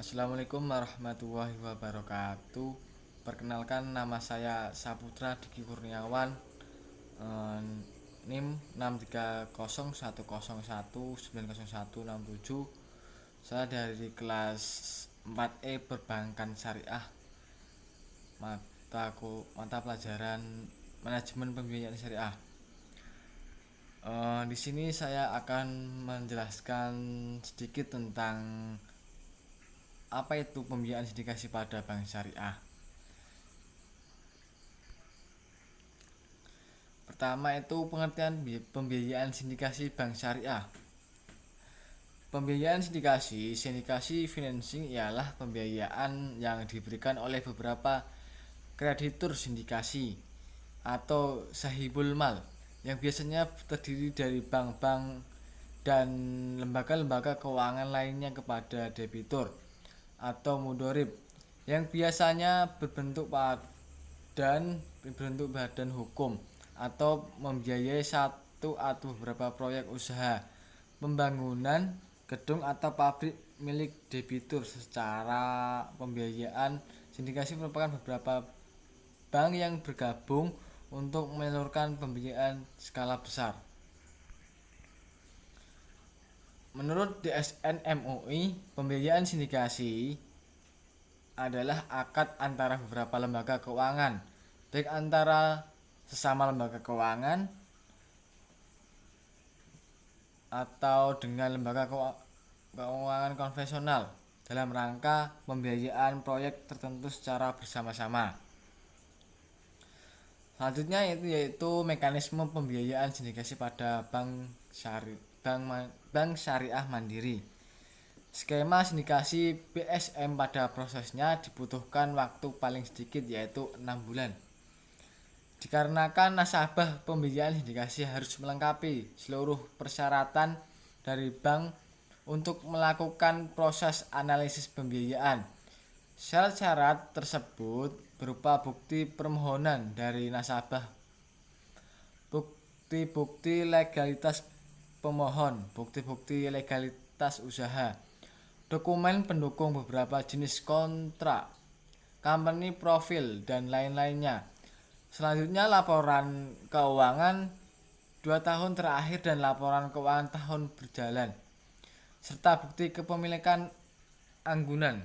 Assalamualaikum warahmatullahi wabarakatuh. Perkenalkan, nama saya Saputra Diki Kurniawan, eh, NIM 63010190167. Saya dari kelas 4E Perbankan Syariah, mata pelajaran Manajemen Pembiayaan Syariah. Di sini saya akan menjelaskan sedikit tentang apa itu pembiayaan sindikasi pada bank syariah. Pertama itu pengertian pembiayaan sindikasi bank syariah. Pembiayaan sindikasi financing ialah pembiayaan yang diberikan oleh beberapa kreditur sindikasi atau sahibul mal yang biasanya terdiri dari bank-bank dan lembaga-lembaga keuangan lainnya kepada debitur atau mudorib yang biasanya berbentuk badan hukum atau membiayai satu atau beberapa proyek usaha pembangunan gedung atau pabrik milik debitur. Secara pembiayaan sindikasi merupakan beberapa bank yang bergabung untuk menyalurkan pembiayaan skala besar. Menurut DSN MUI, pembiayaan sindikasi adalah akad antara beberapa lembaga keuangan, baik antara sesama lembaga keuangan atau dengan lembaga keuangan konvensional dalam rangka pembiayaan proyek tertentu secara bersama-sama. Selanjutnya yaitu mekanisme pembiayaan sindikasi pada bank syariah mandiri. Skema sindikasi BSM pada prosesnya dibutuhkan waktu paling sedikit yaitu 6 bulan. Dikarenakan nasabah pembiayaan sindikasi harus melengkapi seluruh persyaratan dari bank untuk melakukan proses analisis pembiayaan. Syarat-syarat tersebut berupa bukti permohonan dari nasabah, bukti-bukti legalitas pemohon, bukti-bukti legalitas usaha, dokumen pendukung beberapa jenis kontrak, company profil, dan lain-lainnya. Selanjutnya laporan keuangan 2 tahun terakhir dan laporan keuangan tahun berjalan, serta bukti kepemilikan anggunan.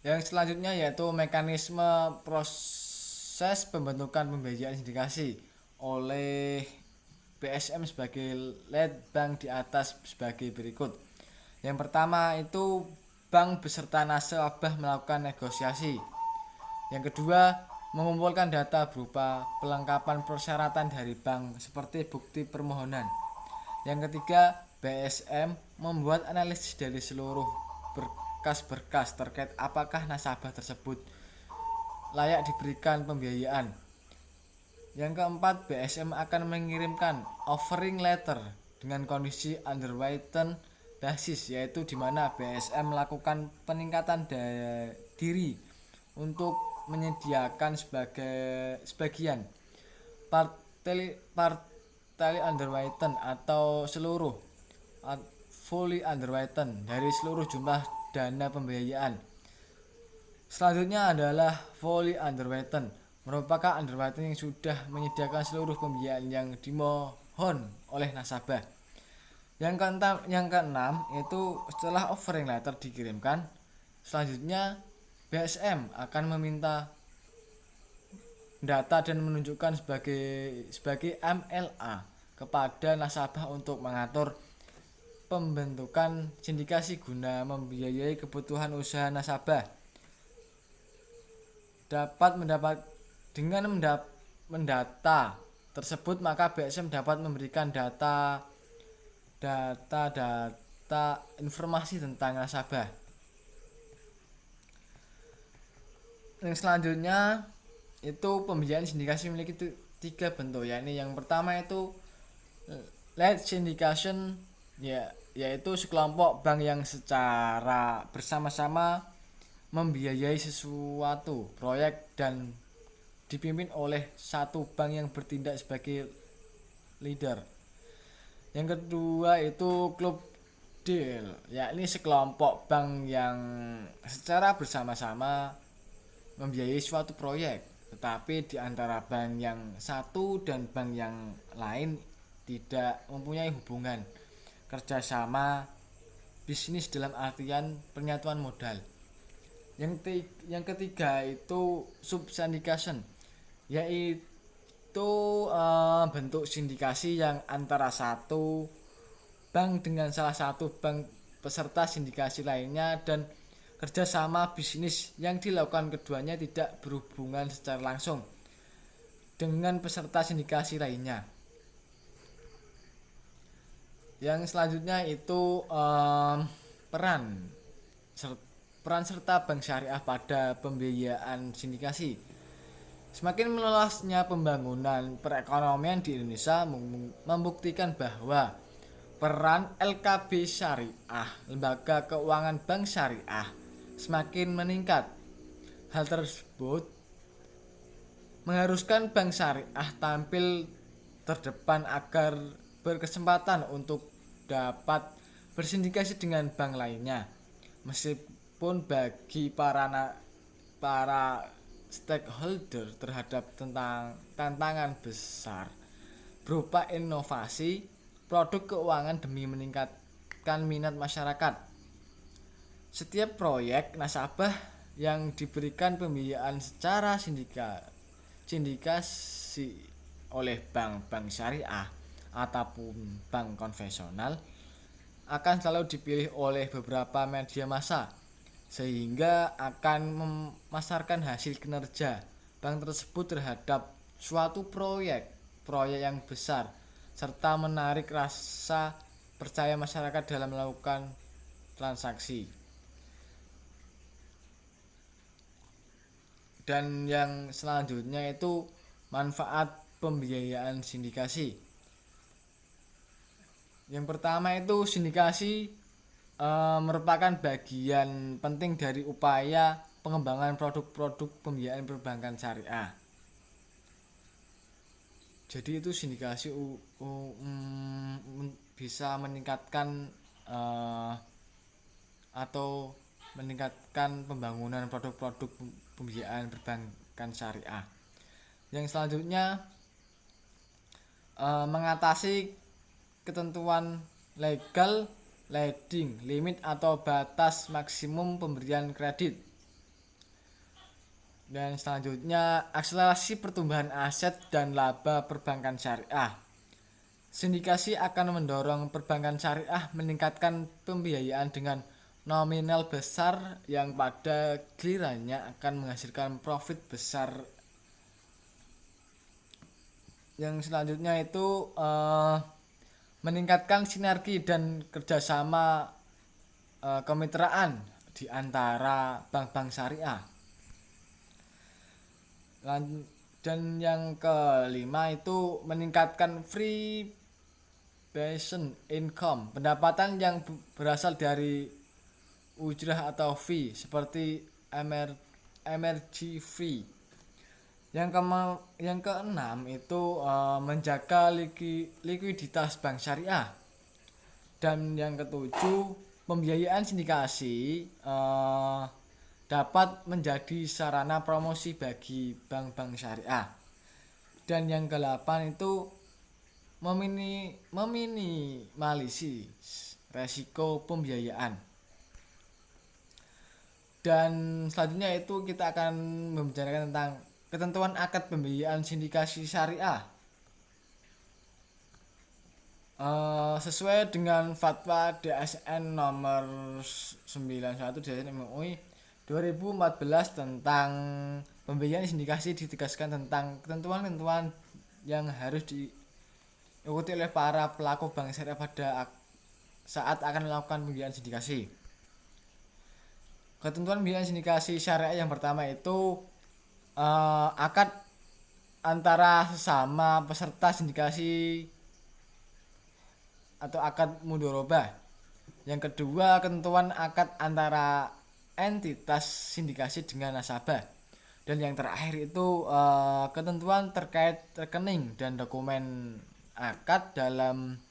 Yang selanjutnya yaitu mekanisme proses pembentukan pembiayaan sindikasi oleh BSM sebagai lead bank di atas sebagai berikut. Yang pertama itu bank beserta nasabah melakukan negosiasi. Yang kedua, mengumpulkan data berupa pelengkapan persyaratan dari bank seperti bukti permohonan. Yang ketiga, BSM membuat analisis dari seluruh berkas-berkas terkait apakah nasabah tersebut layak diberikan pembiayaan. Yang keempat, BSM akan mengirimkan offering letter dengan kondisi underwritten basis, yaitu di mana BSM melakukan peningkatan diri untuk menyediakan sebagian partly underwritten atau seluruh fully underwritten dari seluruh jumlah dana pembiayaan. Selanjutnya adalah fully underwritten, merupakan underwritten yang sudah menyediakan seluruh pembiayaan yang dimohon oleh nasabah. Yang keenam itu setelah offering letter dikirimkan, selanjutnya BSM akan meminta data dan menunjukkan sebagai MLA kepada nasabah untuk mengatur pembentukan sindikasi guna membiayai kebutuhan usaha nasabah. Dengan mendata tersebut, maka BSM dapat memberikan data informasi tentang nasabah. Yang selanjutnya itu pembiayaan sindikasi memiliki 3 bentuk, yakni yang pertama itu lead syndication, yaitu sekelompok bank yang secara bersama-sama membiayai sesuatu proyek dan dipimpin oleh satu bank yang bertindak sebagai leader. Yang kedua itu klub deal, yakni sekelompok bank yang secara bersama-sama membiayai suatu proyek, tetapi di antara bank yang satu dan bank yang lain tidak mempunyai hubungan kerjasama bisnis dalam artian penyatuan modal. Yang ketiga itu subsyndication, yaitu bentuk sindikasi yang antara satu bank dengan salah satu bank peserta sindikasi lainnya, dan kerjasama bisnis yang dilakukan keduanya tidak berhubungan secara langsung dengan peserta sindikasi lainnya. Yang selanjutnya itu peran serta bank syariah pada pembiayaan sindikasi. Semakin meluasnya pembangunan perekonomian di Indonesia membuktikan bahwa peran LKB Syariah, lembaga keuangan bank syariah, semakin meningkat. Hal tersebut mengharuskan bank syariah tampil terdepan agar berkesempatan untuk dapat bersindikasi dengan bank lainnya. Meskipun bagi para stakeholder terhadap tantangan besar berupa inovasi produk keuangan demi meningkatkan minat masyarakat. Setiap proyek nasabah yang diberikan pembiayaan secara sindikasi oleh bank-bank syariah ataupun bank konvensional akan selalu dipilih oleh beberapa media massa, sehingga akan memasarkan hasil kinerja bank tersebut terhadap suatu proyek yang besar, serta menarik rasa percaya masyarakat dalam melakukan transaksi. Dan yang selanjutnya itu manfaat pembiayaan sindikasi. Yang pertama itu sindikasi merupakan bagian penting dari upaya pengembangan produk-produk pembiayaan perbankan syariah. Jadi itu sindikasi bisa meningkatkan atau meningkatkan pembangunan produk-produk pembiayaan perbankan syariah. Yang selanjutnya mengatasi ketentuan legal lending limit atau batas maksimum pemberian kredit. Dan selanjutnya akselerasi pertumbuhan aset dan laba perbankan syariah. Sindikasi akan mendorong perbankan syariah meningkatkan pembiayaan dengan nominal besar yang pada gilirannya akan menghasilkan profit besar. Yang selanjutnya itu meningkatkan sinergi dan kerjasama kemitraan di antara bank-bank syariah. Dan yang kelima itu meningkatkan free based income, pendapatan yang berasal dari ujrah atau fee seperti emergency fee. Yang keenam itu menjaga likuiditas bank syariah. Dan yang ketujuh, pembiayaan sindikasi dapat menjadi sarana promosi bagi bank-bank syariah. Dan yang ke-8 itu meminimalisir resiko pembiayaan. Dan selanjutnya itu kita akan membicarakan tentang ketentuan akad pembiayaan sindikasi syariah. Sesuai dengan fatwa DSN nomor 91 DSN MUI 2014 tentang pembiayaan sindikasi, ditegaskan tentang ketentuan-ketentuan yang harus diikuti oleh para pelaku bank syariah pada saat akan melakukan pembiayaan sindikasi. Ketentuan pembiayaan sindikasi syariah yang pertama itu akad antara sesama peserta sindikasi atau akad mudharabah. Yang kedua, ketentuan akad antara entitas sindikasi dengan nasabah. Dan yang terakhir itu ketentuan terkait rekening dan dokumen akad dalam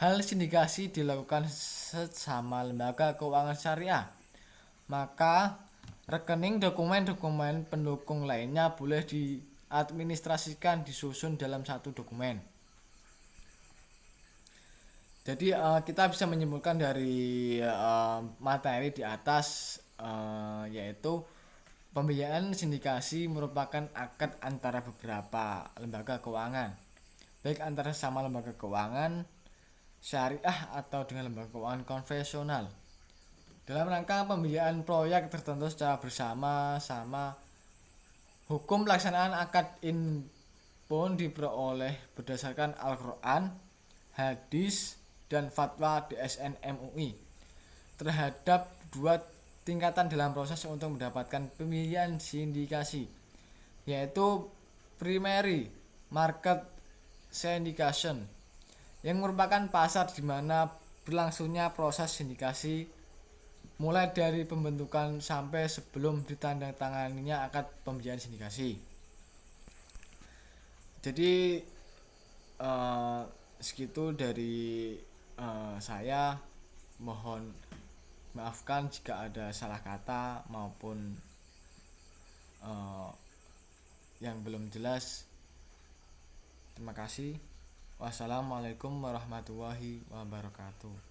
Hal sindikasi dilakukan sesama lembaga keuangan syariah, maka rekening dokumen-dokumen pendukung lainnya boleh diadministrasikan disusun dalam satu dokumen. Jadi kita bisa menyimpulkan dari materi di atas, yaitu pembiayaan sindikasi merupakan akad antara beberapa lembaga keuangan, baik antara sama lembaga keuangan syariah atau dengan lembaga keuangan konvensional, dalam rangka pembiayaan proyek tertentu secara bersama-sama. Hukum pelaksanaan akad in pun diperoleh berdasarkan Al-Quran, hadis, dan fatwa DSN MUI terhadap dua tingkatan dalam proses untuk mendapatkan pembiayaan sindikasi, yaitu primary market syndication, yang merupakan pasar di mana berlangsungnya proses sindikasi mulai dari pembentukan sampai sebelum ditandatanganinya akad pembiayaan sindikasi. Jadi segitu dari saya. Mohon maafkan jika ada salah kata maupun yang belum jelas. Terima kasih. Wassalamualaikum warahmatullahi wabarakatuh.